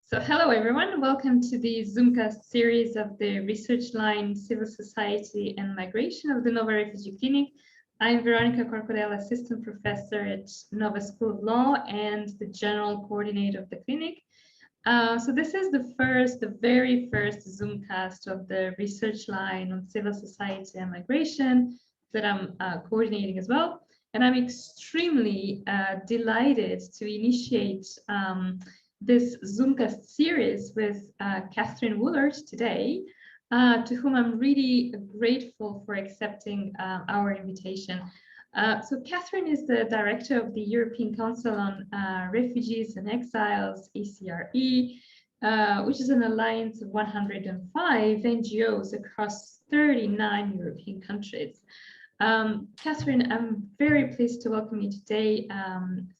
So hello everyone, welcome to the Zoomcast series of the Research Line Civil Society and Migration of the Nova Refugee Clinic. I'm Veronica Corcodel, Assistant Professor at Nova School of Law and the General Coordinator of the clinic. So this is the very first Zoomcast of the Research Line on Civil Society and Migration that I'm coordinating as well. And I'm extremely delighted to initiate this Zoomcast series with Catherine Woollard today, to whom I'm really grateful for accepting our invitation. So Catherine is the director of the European Council on Refugees and Exiles, ECRE, which is an alliance of 105 NGOs across 39 European countries. Catherine, I'm very pleased to welcome you today.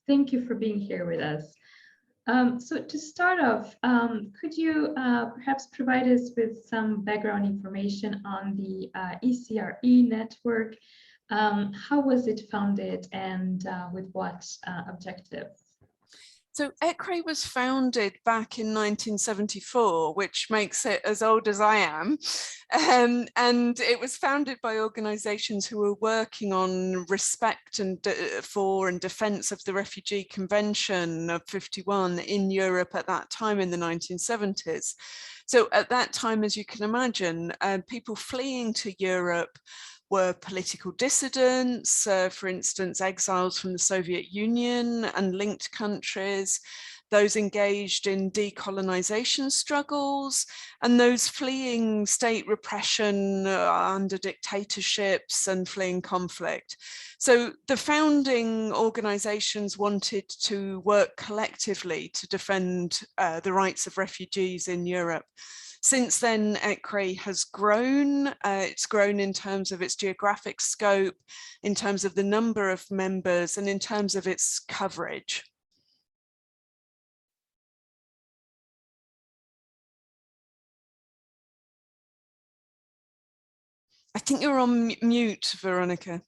Thank you for being here with us. So to start off, could you perhaps provide us with some background information on the ECRE network? How was it founded and with what objective? So ECRE was founded back in 1974, which makes it as old as I am. And it was founded by organizations who were working on respect and for and defense of the Refugee Convention of 51 in Europe at that time in the 1970s. So at that time, as you can imagine, people fleeing to Europe were political dissidents, for instance, exiles from the Soviet Union and linked countries, those engaged in decolonization struggles, and those fleeing state repression under dictatorships and fleeing conflict. So the founding organizations wanted to work collectively to defend the rights of refugees in Europe. Since then, ECRE has grown. It's grown in terms of its geographic scope, in terms of the number of members, and in terms of its coverage. I think you're on mute, Veronica.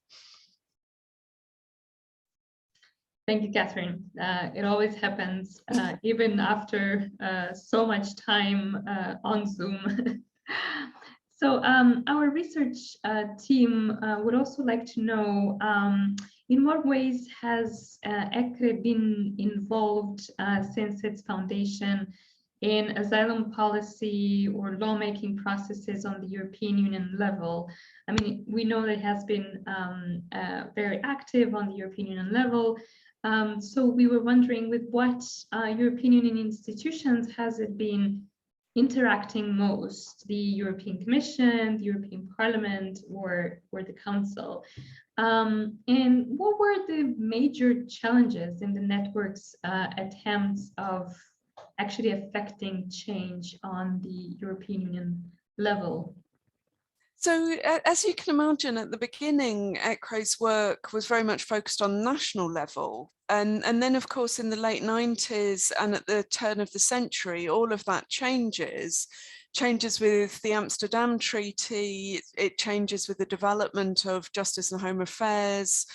Thank you, Catherine. It always happens, even after so much time on Zoom. So our research team would also like to know, in what ways has ECRE been involved since its foundation in asylum policy or lawmaking processes on the European Union level? I mean, we know that it has been very active on the European Union level. So we were wondering, with what European Union institutions has it been interacting most? The European Commission, the European Parliament, or the Council? And what were the major challenges in the network's attempts of actually affecting change on the European Union level? So as you can imagine, at the beginning, ECRE's work was very much focused on national level. And then, of course, in the late 90s and at the turn of the century, all of that changes with the Amsterdam Treaty. It changes with the development of justice and home affairs,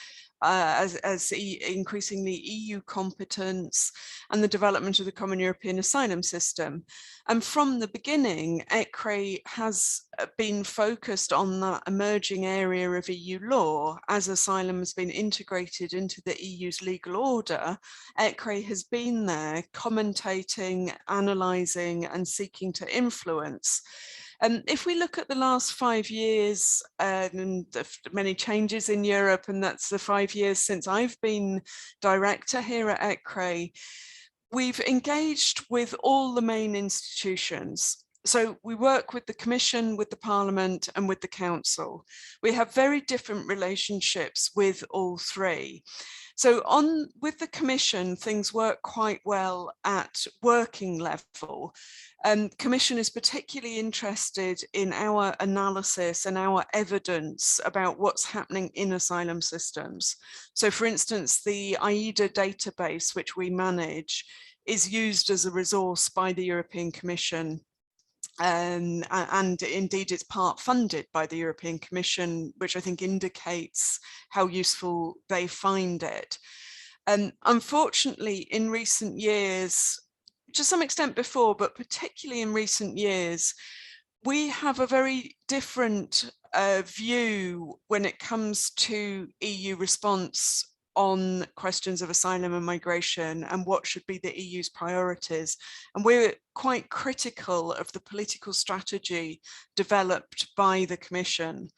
as increasingly EU competence, and the development of the Common European Asylum System. And from the beginning, ECRE has been focused on that emerging area of EU law. As asylum has been integrated into the EU's legal order, ECRE has been there commentating, analysing, and seeking to influence. If we look at the last 5 years and the many changes in Europe, and that's the 5 years since I've been director here at ECRE, we've engaged with all the main institutions. So we work with the Commission, with the Parliament, and with the Council. We have very different relationships with all three. So with the Commission, things work quite well at working level. Commission is particularly interested in our analysis and our evidence about what's happening in asylum systems. So for instance, the AIDA database, which we manage, is used as a resource by the European Commission. And indeed it's part funded by the European Commission, which I think indicates how useful they find it. Unfortunately, in recent years, to some extent before, but particularly in recent years, we have a very different view when it comes to EU response on questions of asylum and migration and what should be the EU's priorities. And we're quite critical of the political strategy developed by the Commission.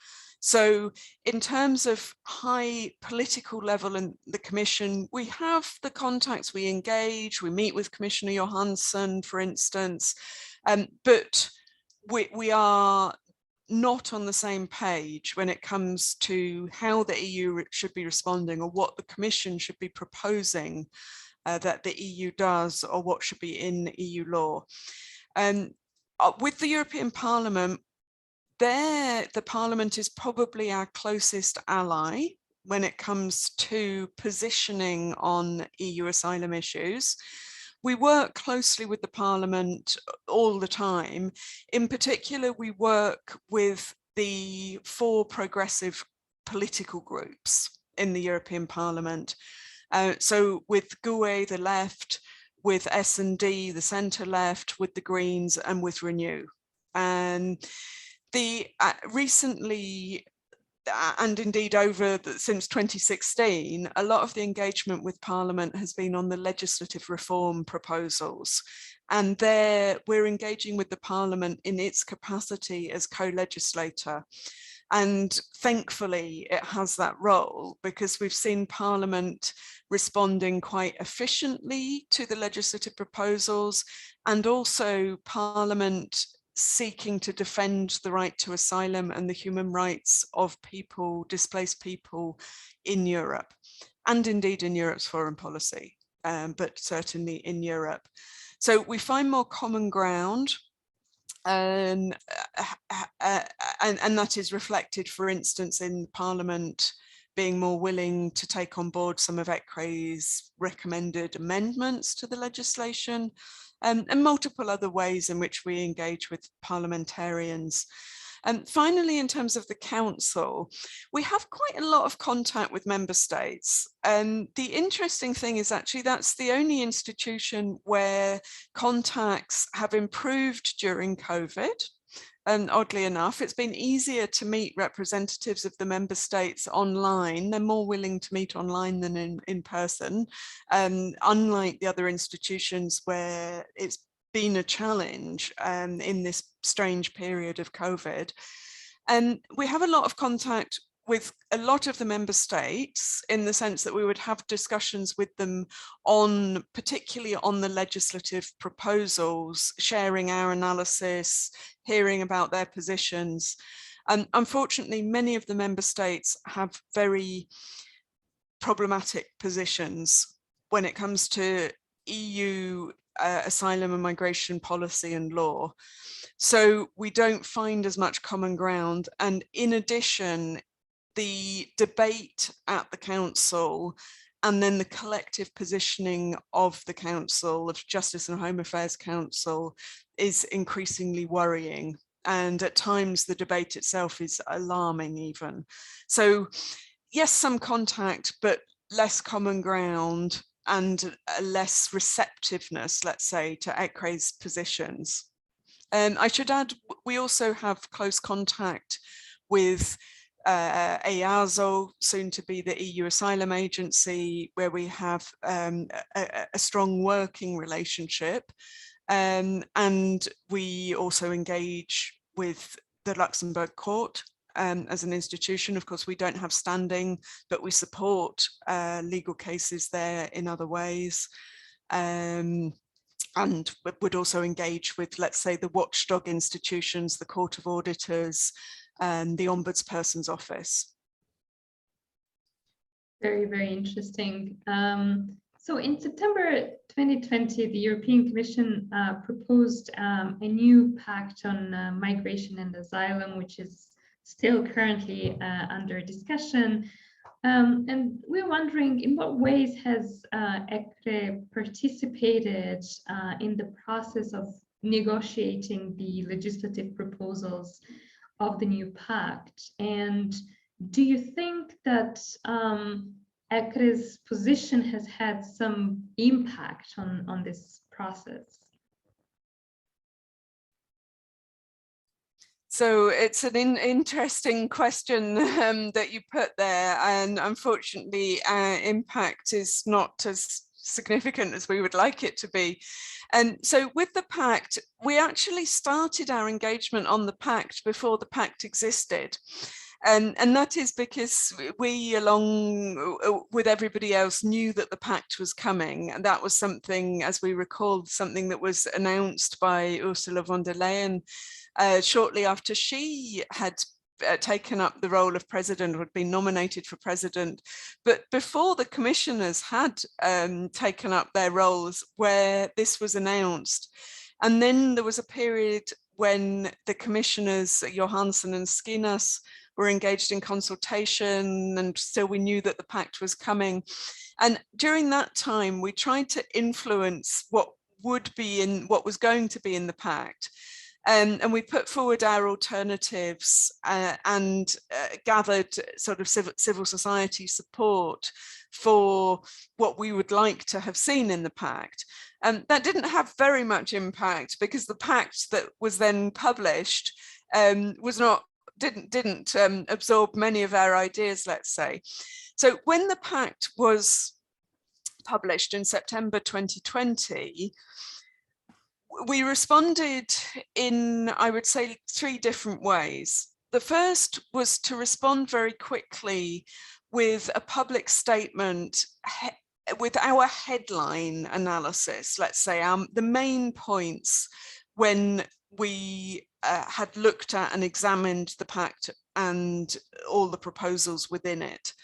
So in terms of high political level in the Commission, we have the contacts, we engage, we meet with Commissioner Johansson, for instance, but we are not on the same page when it comes to how the EU should be responding or what the Commission should be proposing that the EU does or what should be in EU law. With the European Parliament, the Parliament is probably our closest ally when it comes to positioning on EU asylum issues. We work closely with the Parliament all the time. In particular, we work with the 4 progressive political groups in the European Parliament. So with GUE, the left, with S&D, the centre-left, with the Greens, and with Renew. And recently, and indeed since 2016, a lot of the engagement with Parliament has been on the legislative reform proposals. And there we're engaging with the Parliament in its capacity as co-legislator. And thankfully it has that role because we've seen Parliament responding quite efficiently to the legislative proposals, and also Parliament seeking to defend the right to asylum and the human rights of people, displaced people in Europe, and indeed in Europe's foreign policy, but certainly in Europe. So we find more common ground, and that is reflected, for instance, in Parliament being more willing to take on board some of ECRE's recommended amendments to the legislation, and multiple other ways in which we engage with parliamentarians. And finally, in terms of the Council, we have quite a lot of contact with member states. And the interesting thing is actually that's the only institution where contacts have improved during COVID. And oddly enough, it's been easier to meet representatives of the member states online. They're more willing to meet online than in person, unlike the other institutions where it's been a challenge in this strange period of COVID. And we have a lot of contact with a lot of the member states in the sense that we would have discussions with them on, particularly on the legislative proposals, sharing our analysis, hearing about their positions. And unfortunately, many of the member states have very problematic positions when it comes to EU asylum and migration policy and law. So we don't find as much common ground. And in addition, the debate at the Council and then the collective positioning of the Council, of Justice and Home Affairs Council, is increasingly worrying. And at times the debate itself is alarming even. So yes, some contact, but less common ground and a less receptiveness, let's say, to ECRE's positions. I should add, we also have close contact with EASO, soon to be the EU Asylum Agency, where we have a strong working relationship. And we also engage with the Luxembourg Court as an institution. Of course, we don't have standing, but we support legal cases there in other ways. And would also engage with, let's say, the watchdog institutions, the Court of Auditors, and the Ombudsperson's Office. Very, very interesting. So in September 2020, the European Commission proposed a new pact on migration and asylum, which is still currently under discussion. And we're wondering, in what ways has ECRE participated in the process of negotiating the legislative proposals of the new pact? And do you think that ECRE's position has had some impact on this process? So it's an interesting question that you put there, and unfortunately our impact is not as significant as we would like it to be. And so with the Pact, we actually started our engagement on the Pact before the Pact existed. And that is because we, along with everybody else, knew that the Pact was coming. And that was something, as we recall, something that was announced by Ursula von der Leyen shortly after she had taken up the role of president, or had been nominated for president, but before the commissioners had taken up their roles, where this was announced. And then there was a period when the commissioners, Johansson and Skinas, were engaged in consultation, and still we knew that the Pact was coming. And during that time, we tried to influence what was going to be in the Pact. And we put forward our alternatives and gathered sort of civil society support for what we would like to have seen in the Pact. That didn't have very much impact, because the Pact that was then published didn't absorb many of our ideas, let's say. So when the Pact was published in September 2020, we responded in, I would say, 3 different ways. The first was to respond very quickly with a public statement with our headline analysis, let's say, the main points when we had looked at and examined the Pact and all the proposals within it.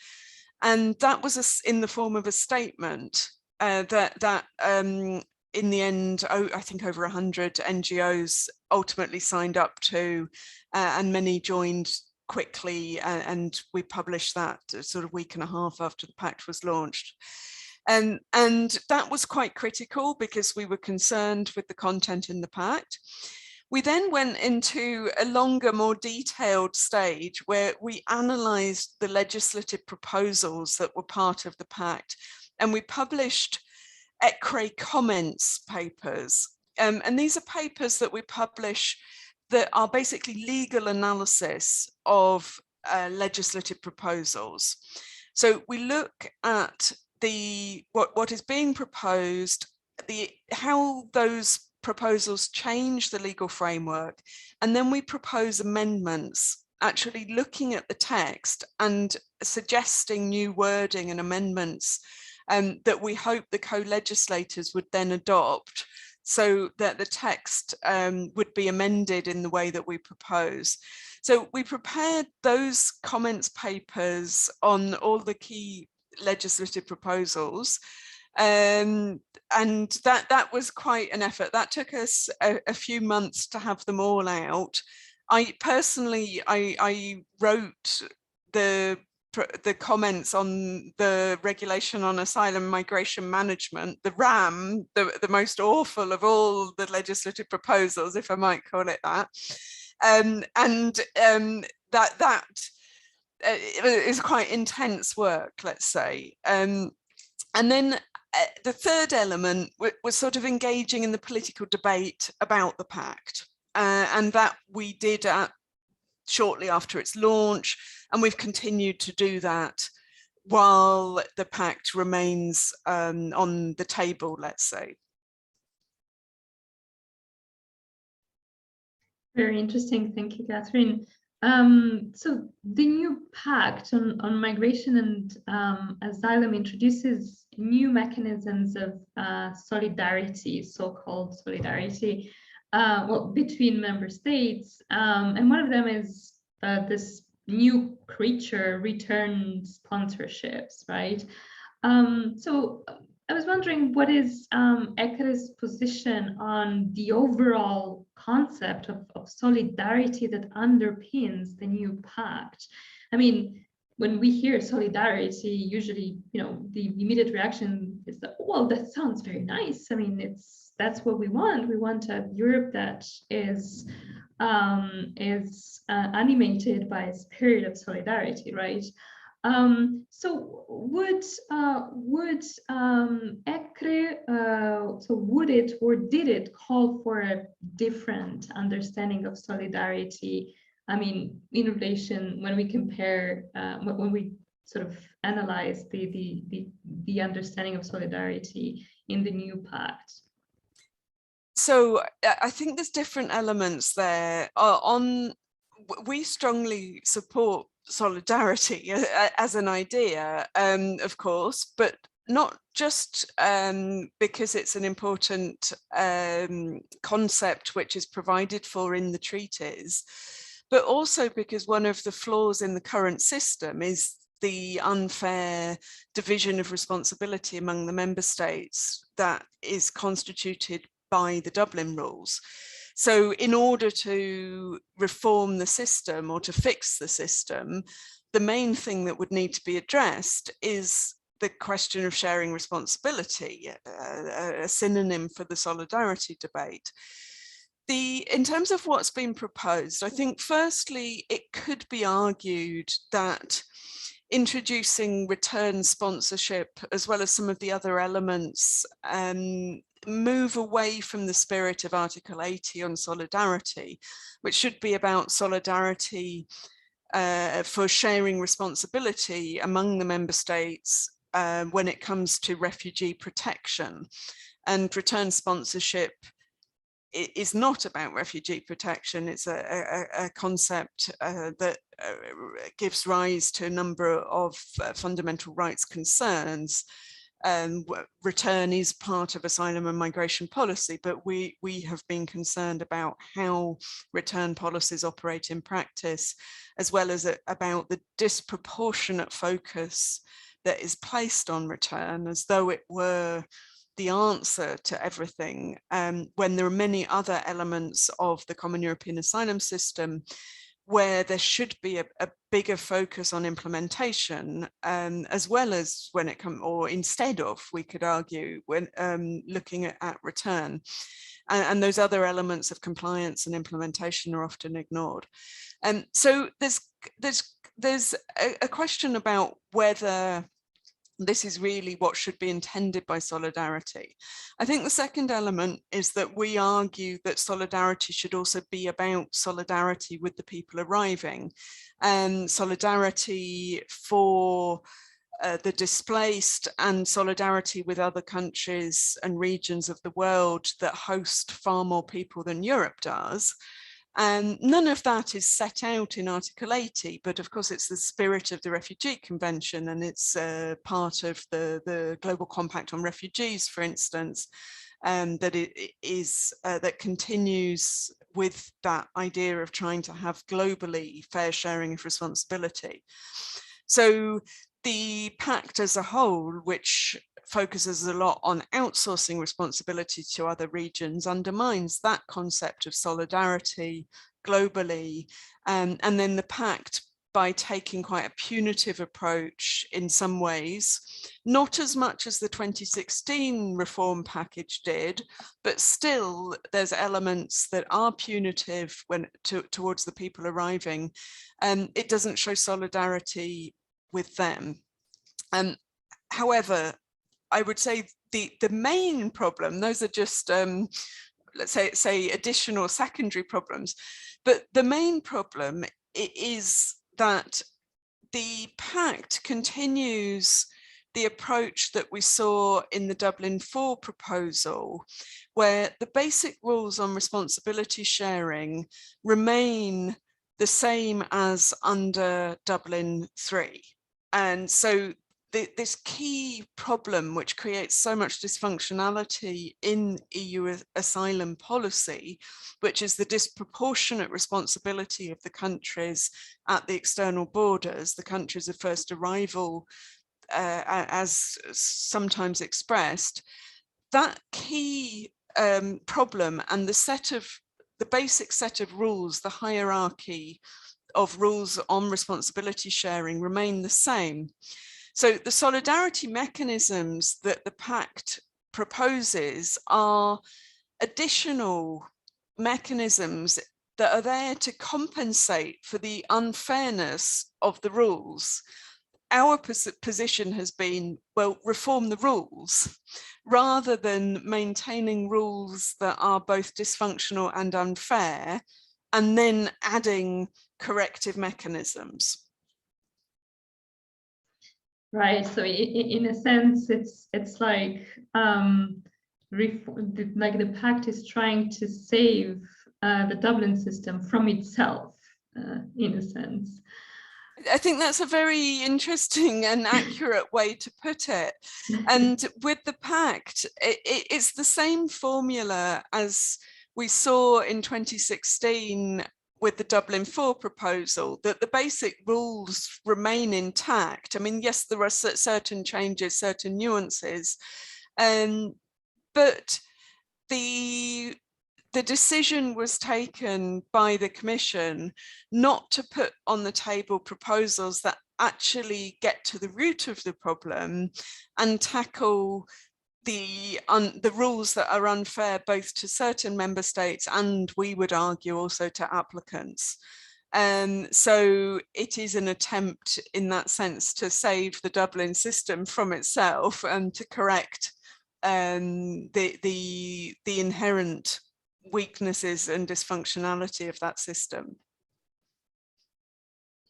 And that was in the form of a statement that in the end, I think over 100 NGOs ultimately signed up to, and many joined quickly, and we published that sort of week and a half after the Pact was launched. And that was quite critical, because we were concerned with the content in the Pact. We then went into a longer, more detailed stage where we analysed the legislative proposals that were part of the Pact, and we published ECRE comments papers. And these are papers that we publish that are basically legal analysis of legislative proposals. So we look at what is being proposed, how those proposals change the legal framework, and then we propose amendments, actually looking at the text and suggesting new wording and amendments that we hope the co-legislators would then adopt, so that the text would be amended in the way that we propose. So we prepared those comments papers on all the key legislative proposals, and that was quite an effort. That took us a few months to have them all out. I personally wrote the comments on the regulation on asylum migration management, the RAM, the most awful of all the legislative proposals, if I might call it that. That is quite intense work, let's say. And then the third element was sort of engaging in the political debate about the Pact, and that we did shortly after its launch, and we've continued to do that while the Pact remains on the table, let's say. Very interesting, thank you, Catherine. So the new Pact on Migration and Asylum introduces new mechanisms of solidarity, so-called solidarity, between member states, and one of them is this new creature, return sponsorships, right? So I was wondering, what is ECRE's position on the overall concept of solidarity that underpins the new Pact? I mean, when we hear solidarity, usually, the immediate reaction is that, well, that sounds very nice. I mean, that's what we want. We want a Europe that is animated by a spirit of solidarity, right? So would ECRE, so would it or did it call for a different understanding of solidarity? I mean, in relation when we compare, when we sort of analyze the understanding of solidarity in the new pact? So I think there's different elements there. We strongly support solidarity as an idea, of course, but not just because it's an important concept which is provided for in the treaties, but also because one of the flaws in the current system is the unfair division of responsibility among the member states that is constituted by the Dublin rules. So in order to reform the system or to fix the system, the main thing that would need to be addressed is the question of sharing responsibility, a synonym for the solidarity debate. In terms of what's been proposed, I think firstly, it could be argued that introducing return sponsorship, as well as some of the other elements, move away from the spirit of Article 80 on solidarity, which should be about solidarity for sharing responsibility among the member states when it comes to refugee protection. And return sponsorship is not about refugee protection. It's a concept that gives rise to a number of fundamental rights concerns. Return is part of asylum and migration policy, but we have been concerned about how return policies operate in practice, as well as about the disproportionate focus that is placed on return, as though it were the answer to everything, when there are many other elements of the common European asylum system where there should be a bigger focus on implementation, as well as when it comes, or instead of, we could argue, when looking at return. And those other elements of compliance and implementation are often ignored. So there's a question about whether this is really what should be intended by solidarity. I think the second element is that we argue that solidarity should also be about solidarity with the people arriving, and solidarity for the displaced, and solidarity with other countries and regions of the world that host far more people than Europe does. And none of that is set out in Article 80, but of course it's the spirit of the Refugee Convention, and it's part of the Global Compact on Refugees, for instance, that it is that continues with that idea of trying to have globally fair sharing of responsibility. So the Pact as a whole, which focuses a lot on outsourcing responsibility to other regions, undermines that concept of solidarity globally. And then the Pact, by taking quite a punitive approach in some ways, not as much as the 2016 reform package did, but still there's elements that are punitive when towards the people arriving, and it doesn't show solidarity with them. However, I would say the main problem, those are just, let's say additional secondary problems, but the main problem is that the Pact continues the approach that we saw in the Dublin IV proposal, where the basic rules on responsibility sharing remain the same as under Dublin III. And so this key problem, which creates so much dysfunctionality in EU asylum policy, which is the disproportionate responsibility of the countries at the external borders, the countries of first arrival, as sometimes expressed, that key problem and the basic set of rules, the hierarchy of rules on responsibility sharing remain the same. So the solidarity mechanisms that the Pact proposes are additional mechanisms that are there to compensate for the unfairness of the rules. our position has been, well, reform the rules rather than maintaining rules that are both dysfunctional and unfair, and then adding corrective mechanisms. Right. So in a sense, it's like the Pact is trying to save the Dublin system from itself, in a sense. I think that's a very interesting and accurate way to put it. And with the Pact, it's the same formula as we saw in 2016 with the Dublin 4 proposal, that the basic rules remain intact. I mean, yes, there are certain changes, certain nuances, but the decision was taken by the Commission not to put on the table proposals that actually get to the root of the problem and tackle the rules that are unfair both to certain member states and, we would argue, also to applicants. So it is an attempt in that sense to save the Dublin system from itself and to correct the inherent weaknesses and dysfunctionality of that system.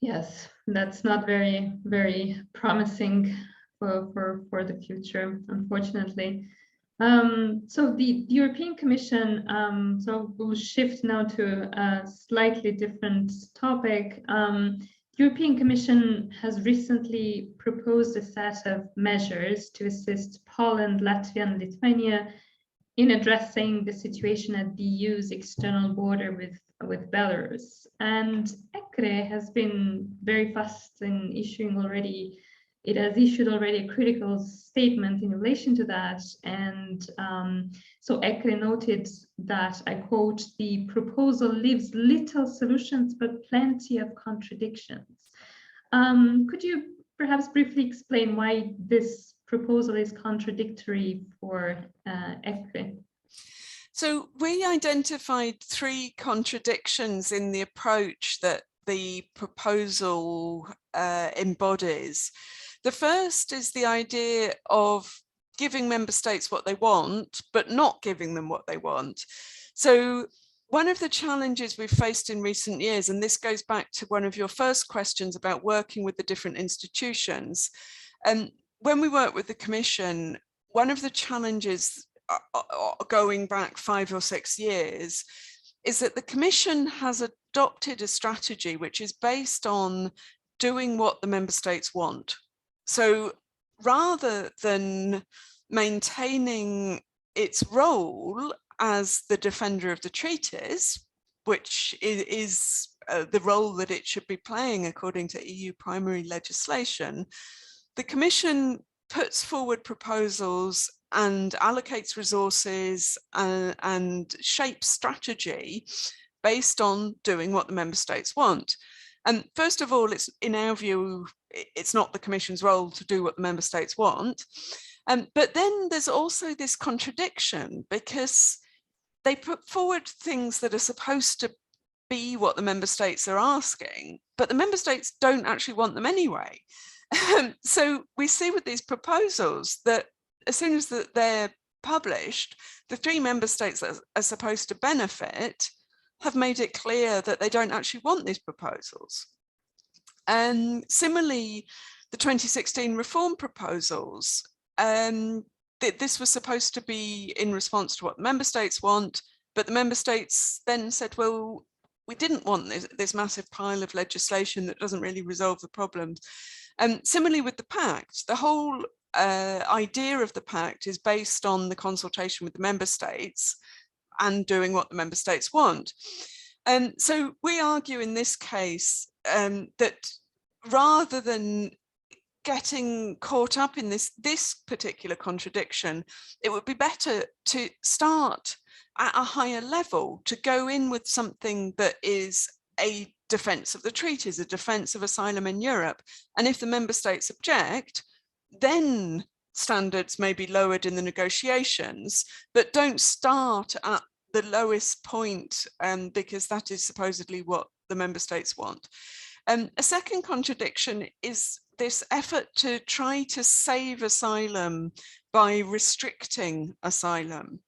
Yes, that's not very, very promising for the future, unfortunately. So the European Commission, so we'll shift now to a slightly different topic. European Commission has recently proposed a set of measures to assist Poland, Latvia, and Lithuania in addressing the situation at the EU's external border with Belarus. And ECRE has been very fast in issuing already. It has issued already a critical statement in relation to that. And so ECRE noted that, I quote, "the proposal leaves little solutions, but plenty of contradictions." Could you perhaps briefly explain why this proposal is contradictory for ECRE? So we identified 3 contradictions in the approach that the proposal embodies. The first is the idea of giving member states what they want, but not giving them what they want. So one of the challenges we've faced in recent years, and this goes back to one of your first questions about working with the different institutions, when we work with the Commission, one of the challenges going back 5 or 6 years is that the Commission has adopted a strategy which is based on doing what the member states want. So rather than maintaining its role as the defender of the treaties, which is the role that it should be playing according to EU primary legislation, the Commission puts forward proposals and allocates resources and shapes strategy based on doing what the member states want. And first of all, it's, in our view, it's not the Commission's role to do what the member states want. But then there's also this contradiction, because they put forward things that are supposed to be what the member states are asking, but the member states don't actually want them anyway. So we see with these proposals that as soon as they're published, the 3 member states that are supposed to benefit have made it clear that they don't actually want these proposals. And similarly, the 2016 reform proposals, this was supposed to be in response to what the member states want, but the member states then said, well, we didn't want this massive pile of legislation that doesn't really resolve the problems. Similarly with the Pact, the whole idea of the Pact is based on the consultation with the member states and doing what the member states want. And so we argue in this case that rather than getting caught up in this particular contradiction, it would be better to start at a higher level, to go in with something that is a defence of the treaties, a defence of asylum in Europe. And if the member states object, then standards may be lowered in the negotiations, but don't start at the lowest point, because that is supposedly what the member states want. A second contradiction is this effort to try to save asylum by restricting asylum.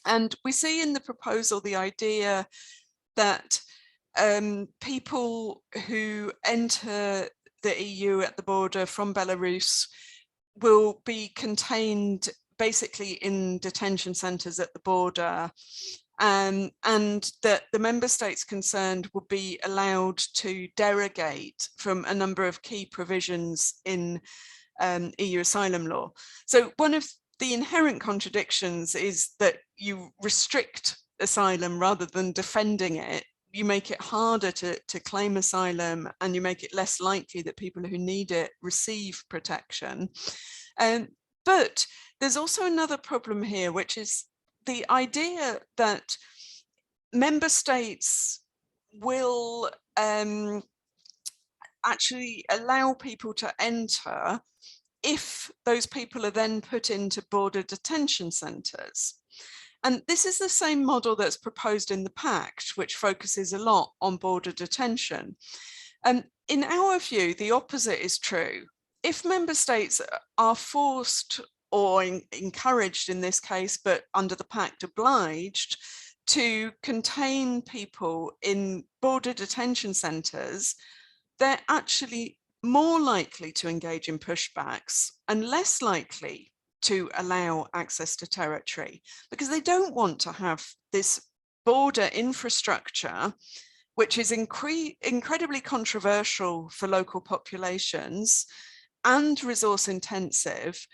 And we see in the proposal the idea that people who enter the EU at the border from Belarus will be contained basically in detention centres at the border, and that the member states concerned will be allowed to derogate from a number of key provisions in EU asylum law. So one of the inherent contradictions is that you restrict asylum rather than defending it. You make it harder to claim asylum, and you make it less likely that people who need it receive protection. But there's also another problem here, which is the idea that member states will actually allow people to enter if those people are then put into border detention centres. And this is the same model that's proposed in the Pact, which focuses a lot on border detention. And in our view, the opposite is true. If member states are forced or encouraged in this case, but under the Pact obliged, to contain people in border detention centres, they're actually more likely to engage in pushbacks and less likely to allow access to territory, because they don't want to have this border infrastructure, which is incredibly controversial for local populations and resource intensive,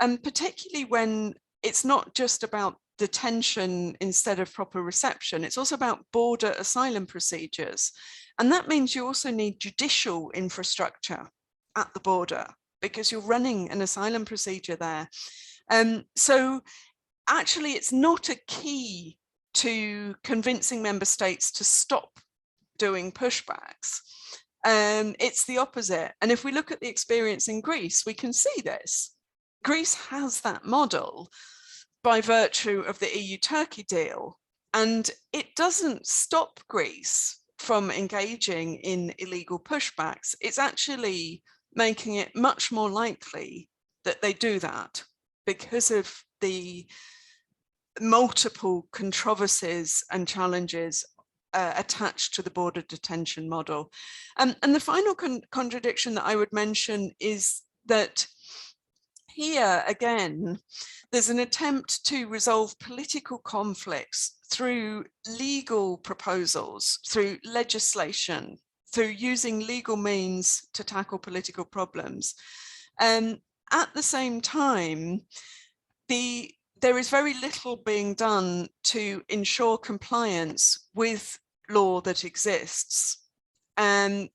and particularly when it's not just about detention instead of proper reception, it's also about border asylum procedures. And that means you also need judicial infrastructure at the border, because you're running an asylum procedure there. So actually, it's not a key to convincing member states to stop doing pushbacks. It's the opposite. And if we look at the experience in Greece, we can see this. Greece has that model by virtue of the EU-Turkey deal, and it doesn't stop Greece from engaging in illegal pushbacks. It's actually making it much more likely that they do that because of the multiple controversies and challenges attached to the border detention model. And the final contradiction that I would mention is that here, again, there's an attempt to resolve political conflicts through legal proposals, through legislation, through using legal means to tackle political problems. At the same time, there is very little being done to ensure compliance with law that exists. And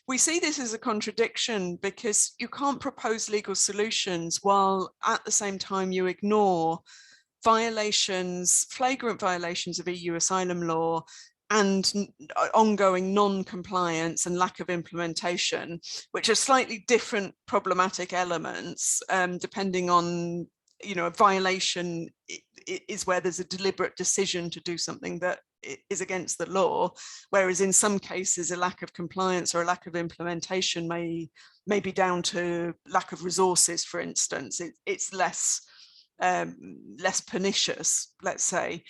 we see this as a contradiction, because you can't propose legal solutions while at the same time you ignore violations, flagrant violations of EU asylum law and ongoing non-compliance and lack of implementation, which are slightly different problematic elements, depending on, a violation is where there's a deliberate decision to do something that is against the law, whereas in some cases a lack of compliance or a lack of implementation may be down to lack of resources, for instance. It's less pernicious, let's say.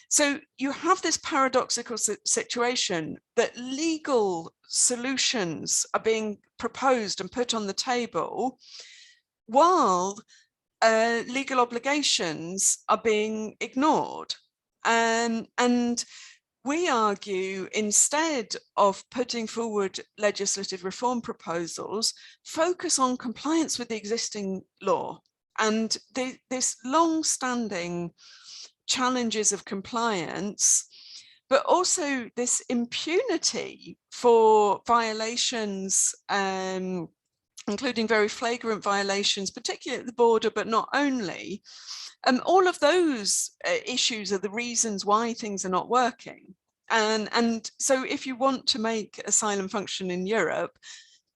So you have this paradoxical situation that legal solutions are being proposed and put on the table, while legal obligations are being ignored. And we argue, instead of putting forward legislative reform proposals, focus on compliance with the existing law. And this long-standing challenges of compliance, but also this impunity for violations, including very flagrant violations, particularly at the border, but not only. All of those issues are the reasons why things are not working. And so if you want to make asylum function in Europe,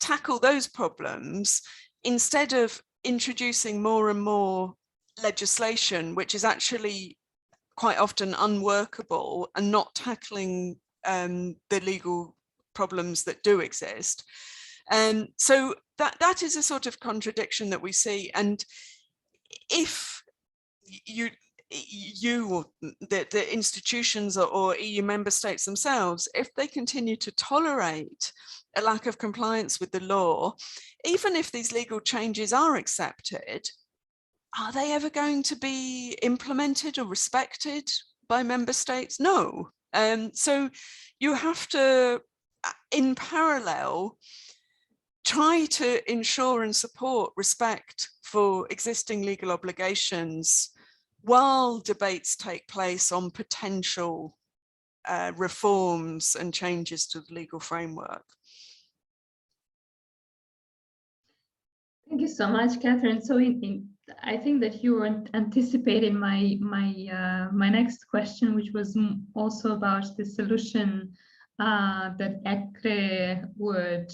tackle those problems instead of introducing more and more legislation, which is actually quite often unworkable and not tackling the legal problems that do exist. So that is a sort of contradiction that we see. And if you or the institutions or EU member states themselves, if they continue to tolerate a lack of compliance with the law, even if these legal changes are accepted, are they ever going to be implemented or respected by member states? No. So you have to, in parallel, try to ensure and support respect for existing legal obligations while debates take place on potential reforms and changes to the legal framework. Thank you so much, Catherine. So I think that you were anticipating my next question, which was also about the solution that ECRE would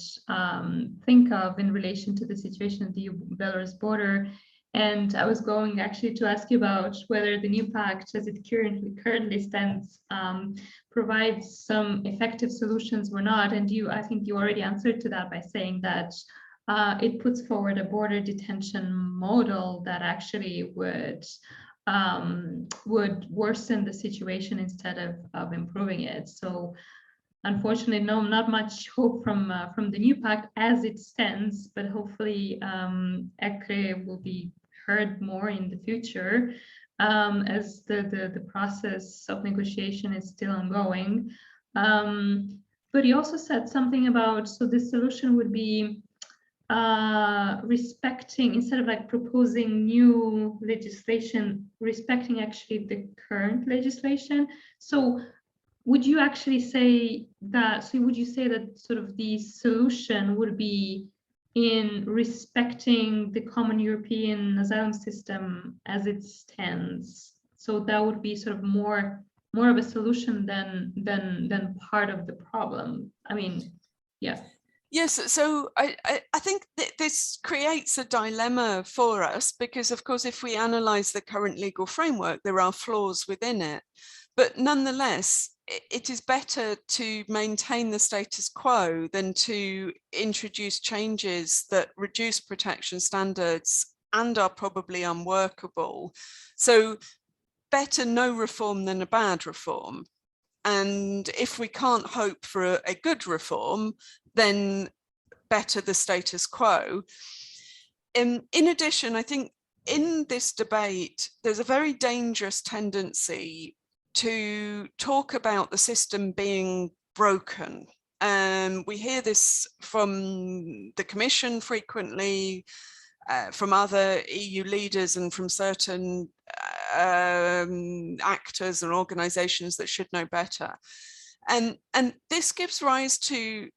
think of in relation to the situation at the Belarus border. And I was going actually to ask you about whether the new pact, as it currently stands, provides some effective solutions or not. And I think you already answered to that by saying that it puts forward a border detention model that actually would worsen the situation instead of improving it. So unfortunately, no, not much hope from the new pact as it stands, but hopefully ECRE will be heard more in the future as the process of negotiation is still ongoing. But you also said something about, so the solution would be respecting, instead of like proposing new legislation, respecting actually the current legislation. So would you actually say that, so would you say that sort of the solution would be in respecting the common European asylum system as it stands? So that would be sort of more of a solution than part of the problem. I mean, yeah. Yes, so I think that this creates a dilemma for us because, of course, if we analyse the current legal framework, there are flaws within it. But nonetheless, it is better to maintain the status quo than to introduce changes that reduce protection standards and are probably unworkable. So better no reform than a bad reform. And if we can't hope for a good reform, then better the status quo. In addition, I think in this debate, there's a very dangerous tendency to talk about the system being broken. We hear this from the Commission frequently, from other EU leaders and from certain actors and organizations that should know better. And this gives rise to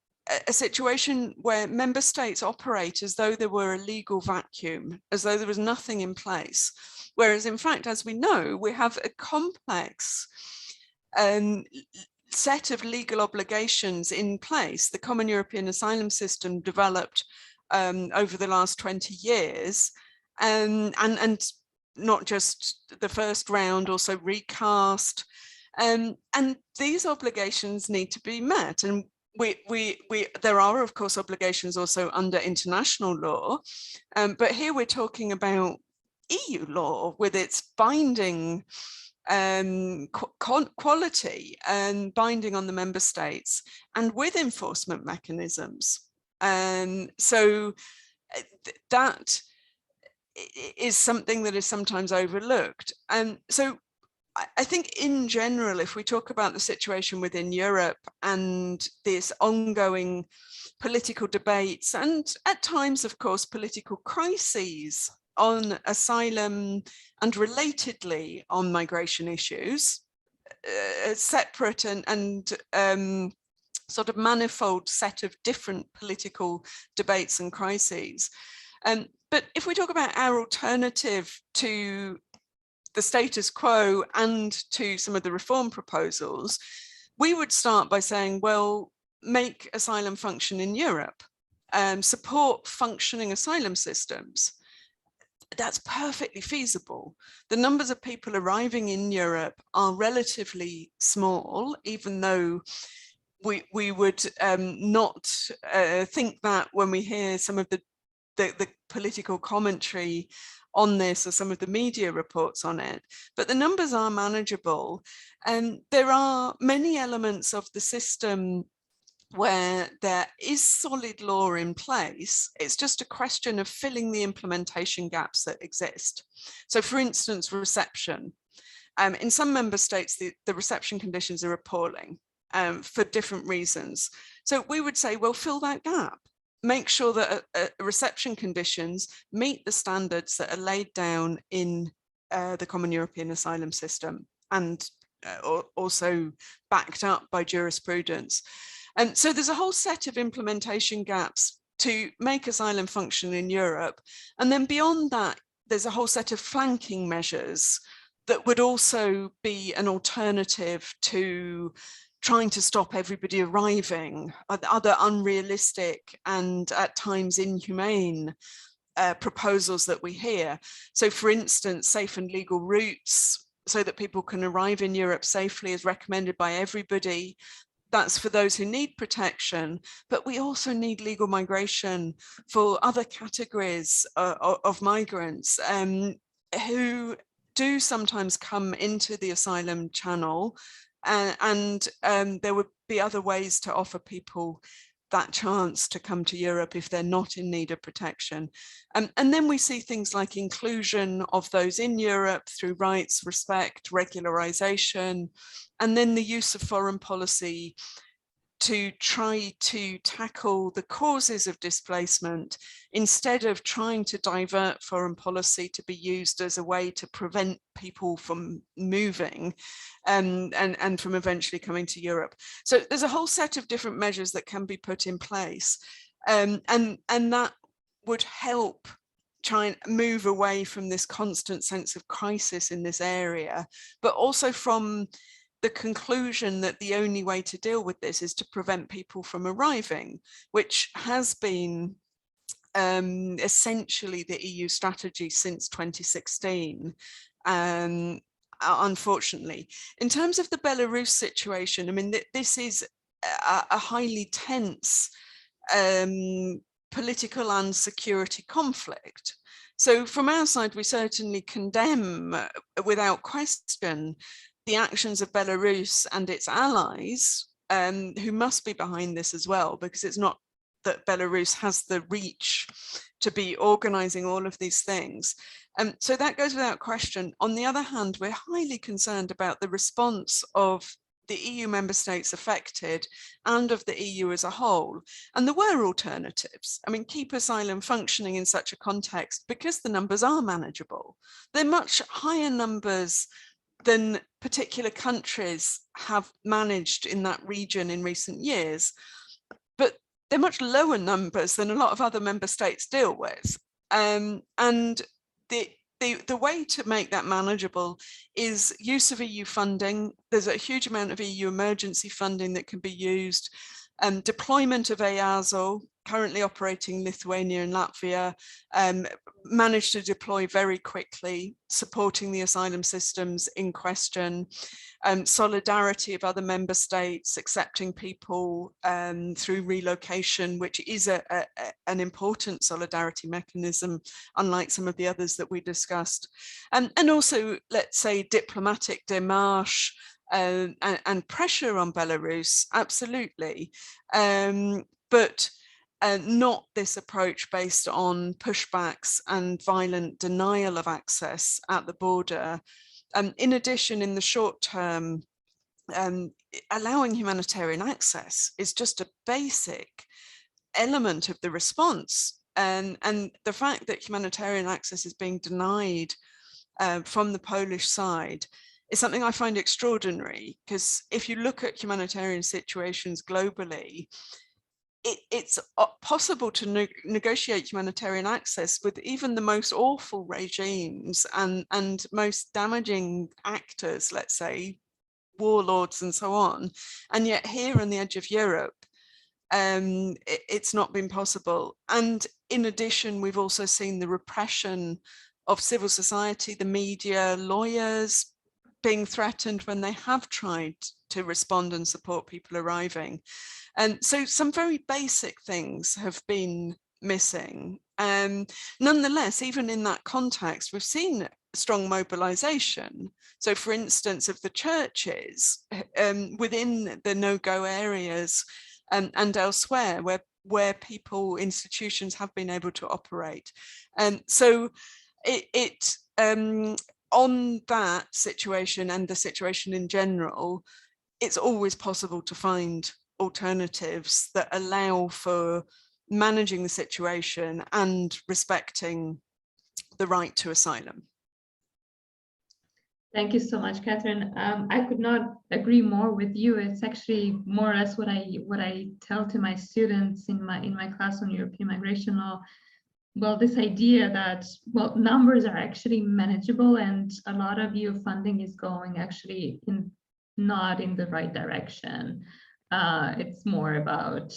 a situation where member states operate as though there were a legal vacuum, as though there was nothing in place. Whereas in fact, as we know, we have a complex set of legal obligations in place. The Common European Asylum System developed over the last 20 years, and not just the first round, also recast. And these obligations need to be met. And there are, of course, obligations also under international law, but here we're talking about EU law with its binding quality and binding on the member states and with enforcement mechanisms. So that is something that is sometimes overlooked. And so I think in general, if we talk about the situation within Europe and this ongoing political debates and at times, of course, political crises on asylum and relatedly on migration issues, a separate and sort of manifold set of different political debates and crises. But if we talk about our alternative to the status quo and to some of the reform proposals, we would start by saying, well, make asylum function in Europe, support functioning asylum systems. That's perfectly feasible. The numbers of people arriving in Europe are relatively small, even though we would not think that when we hear some of the political commentary on this or some of the media reports on it, but the numbers are manageable. And there are many elements of the system where there is solid law in place. It's just a question of filling the implementation gaps that exist. So for instance, reception. In some member states, the reception conditions are appalling for different reasons. So we would say, well, fill that gap. Make sure that reception conditions meet the standards that are laid down in the Common European Asylum System and also backed up by jurisprudence. And so there's a whole set of implementation gaps to make asylum function in Europe. And then beyond that, there's a whole set of flanking measures that would also be an alternative to trying to stop everybody arriving, other unrealistic and at times inhumane proposals that we hear. So for instance, safe and legal routes so that people can arrive in Europe safely is recommended by everybody. That's for those who need protection, but we also need legal migration for other categories of migrants who do sometimes come into the asylum channel, and there would be other ways to offer people that chance to come to Europe if they're not in need of protection. And then we see things like inclusion of those in Europe through rights, respect, regularization, and then the use of foreign policy to try to tackle the causes of displacement instead of trying to divert foreign policy to be used as a way to prevent people from moving and from eventually coming to Europe. So there's a whole set of different measures that can be put in place, and that would help try and move away from this constant sense of crisis in this area, but also from the conclusion that the only way to deal with this is to prevent people from arriving, which has been essentially the EU strategy since 2016. Unfortunately, in terms of the Belarus situation, I mean, this is a highly tense political and security conflict. So from our side, we certainly condemn without question the actions of Belarus and its allies, who must be behind this as well, because it's not that Belarus has the reach to be organizing all of these things. So that goes without question. On the other hand, we're highly concerned about the response of the EU member states affected and of the EU as a whole. And there were alternatives. I mean, keep asylum functioning in such a context because the numbers are manageable. They're much higher numbers than particular countries have managed in that region in recent years, but they're much lower numbers than a lot of other member states deal with. And the way to make that manageable is use of EU funding. There's a huge amount of EU emergency funding that can be used. Deployment of EASO, currently operating Lithuania and Latvia, managed to deploy very quickly, supporting the asylum systems in question. Solidarity of other member states, accepting people through relocation, which is an important solidarity mechanism, unlike some of the others that we discussed. And also, let's say, diplomatic démarche, and pressure on Belarus, absolutely, but not this approach based on pushbacks and violent denial of access at the border. In addition, in the short term, allowing humanitarian access is just a basic element of the response. And the fact that humanitarian access is being denied from the Polish side is something I find extraordinary, because if you look at humanitarian situations globally, it's possible to negotiate humanitarian access with even the most awful regimes and most damaging actors, let's say, warlords and so on. And yet here on the edge of Europe, it's not been possible. And in addition, we've also seen the repression of civil society, the media, lawyers, being threatened when they have tried to respond and support people arriving. And so some very basic things have been missing. Nonetheless, even in that context, we've seen strong mobilization. So for instance, of the churches within the no-go areas and elsewhere where people, institutions have been able to operate. And so on that situation and the situation in general, it's always possible to find alternatives that allow for managing the situation and respecting the right to asylum. Thank you so much, Catherine. I could not agree more with you. It's actually more or less what I tell to my students in my class on European migration law. Well, this idea that, well, numbers are actually manageable, and a lot of EU funding is going actually not in the right direction. It's more about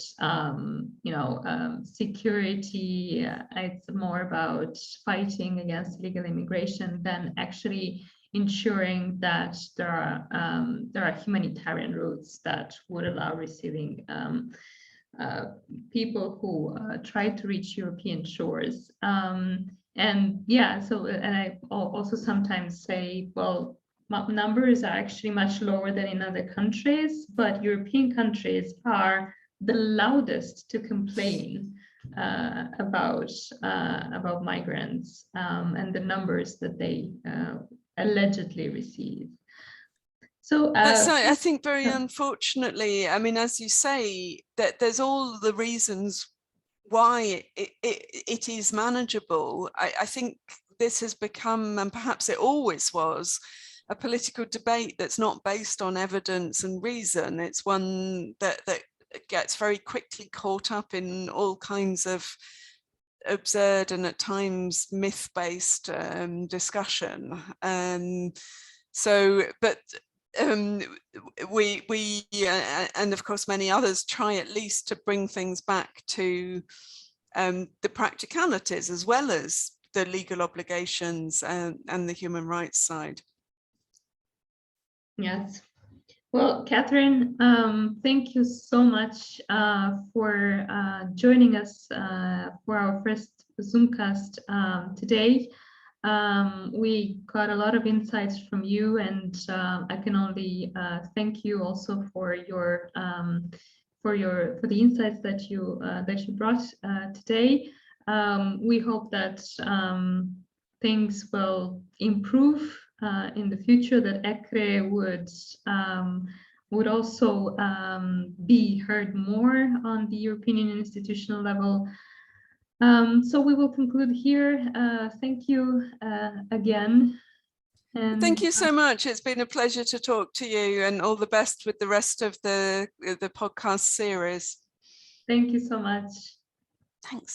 security. It's more about fighting against illegal immigration than actually ensuring that there are humanitarian routes that would allow receiving people who try to reach European shores. And I also sometimes say, well, numbers are actually much lower than in other countries, but European countries are the loudest to complain about migrants and the numbers that they allegedly receive. So I think very unfortunately, I mean, as you say, that there's all the reasons why it is manageable. I think this has become, and perhaps it always was, a political debate that's not based on evidence and reason. It's one that gets very quickly caught up in all kinds of absurd and at times myth-based discussion. We and of course many others try at least to bring things back to the practicalities as well as the legal obligations and the human rights side. Yes. Well, Catherine, thank you so much for joining us for our first Zoomcast today. We got a lot of insights from you, and I can only thank you also for the insights that you brought today. We hope that things will improve in the future, that ECRE would also be heard more on the European Union institutional level. So we will conclude here. Thank you again. And thank you so much. It's been a pleasure to talk to you, and all the best with the rest of the podcast series. Thank you so much. Thanks.